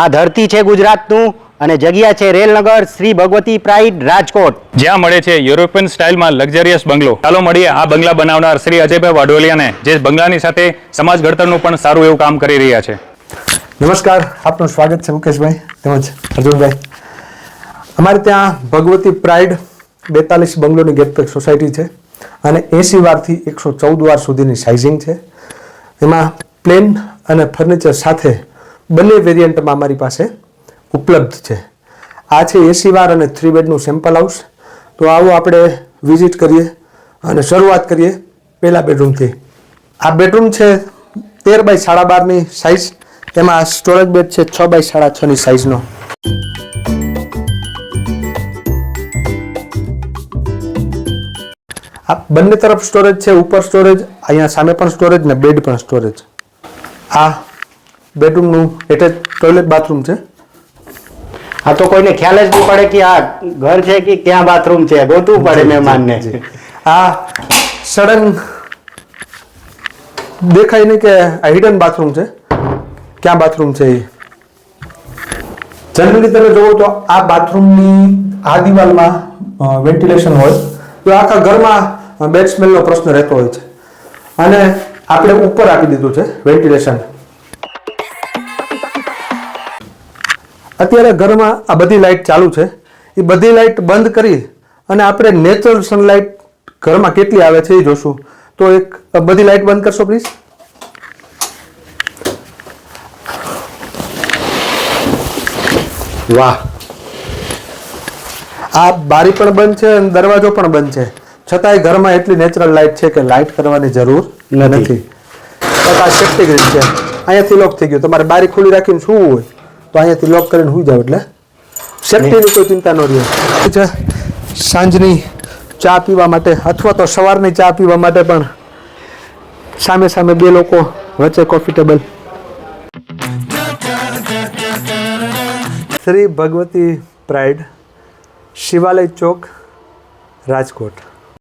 આ ધરતી છે ગુજરાતનું અને જગ્યા છે રેલનગર શ્રી ભગવતી પ્રાઇડ રાજકોટ, જ્યાં મળે છે યુરોપિયન સ્ટાઇલમાં લક્ઝરિયસ બંગલો. ચાલો મળીએ આ બંગલા બનાવનાર શ્રી અજયભાઈ વાઢોલિયાને, જે બંગલાની સાથે સમાજ ઘડતરનું પણ સારું એવું કામ કરી રહ્યા છે. નમસ્કાર, આપનું સ્વાગત છે મુકેશભાઈ તેમજ અર્જુનભાઈ. અમારે ત્યાં ભગવતી પ્રાઇડ 42 બંગલોની ગેટપેક સોસાયટી છે અને 80 વારથી 114 વાર સુધીની સાઇઝિંગ છે. એમાં પ્લેન અને ફર્નિચર સાથે બંને વેરિયન્ટમાં અમારી પાસે ઉપલબ્ધ છે. આ છે 80 વાર અને 3 બેડનું સેમ્પલ હાઉસ. તો આવો આપણે વિઝિટ કરીએ અને શરૂઆત કરીએ પહેલા બેડરૂમથી. આ બેડરૂમ છે 13 બાય 12.5ની સાઇઝ. એમાં સ્ટોરેજ બેડ છે 6 બાય 6.5ની સાઇઝનો. આ બંને તરફ સ્ટોરેજ છે, ઉપર સ્ટોરેજ, અહીંયા સામે પણ સ્ટોરેજ ને બેડ પણ સ્ટોરેજ. આ બેડરૂમનું એટેચ ટોયલેટ બાથરૂમ છે. આ તો કોઈને ખ્યાલ જ નહીં પડે કે આ ઘર છે કે ક્યાં બાથરૂમ છે, ગોતવું પડે મહેમાનને. આ સડન દેખાય નહીં કે આ હિડન બાથરૂમ છે, ક્યાં બાથરૂમ છે એ. જનરલી તમે જોવો તો આ બાથરૂમની આ દિવાલમાં વેન્ટિલેશન હોય તો આખા ઘરમાં બેડ સ્મેલનો પ્રશ્ન રહેતો હોય છે, અને આપણે ઉપર આપી દીધું છે વેન્ટિલેશન. અત્યારે ઘરમાં આ બધી લાઇટ ચાલુ છે. એ બધી લાઇટ બંધ કરી અને આપણે નેચરલ સનલાઇટ ઘરમાં કેટલી આવે છે એ જોશું. તો એક બધી લાઇટ બંધ કરશો પ્લીઝ. વાહ, આ બારી પણ બંધ છે અને દરવાજો પણ બંધ છે, છતાંય ઘરમાં એટલી નેચરલ લાઇટ છે કે લાઇટ કરવાની જરૂર નથી. આ સેફ્ટી ગ્રીલ છે, અહીંયાથી લોક થઈ ગયું. તમારે બારી ખુલ્લી રાખીને સૂવું હોય તો અહીંયાથી લોક કરીને સૂઈ જાવ એટલે સેફ્ટીની કોઈ ચિંતા ન રહે. સાંજની ચા પીવા માટે અથવા તો સવારની ચા પીવા માટે પણ સામે સામે બે લોકો, વચ્ચે coffee table. Shri Bhagwati pride, Shivalaya Chowk, Rajkot.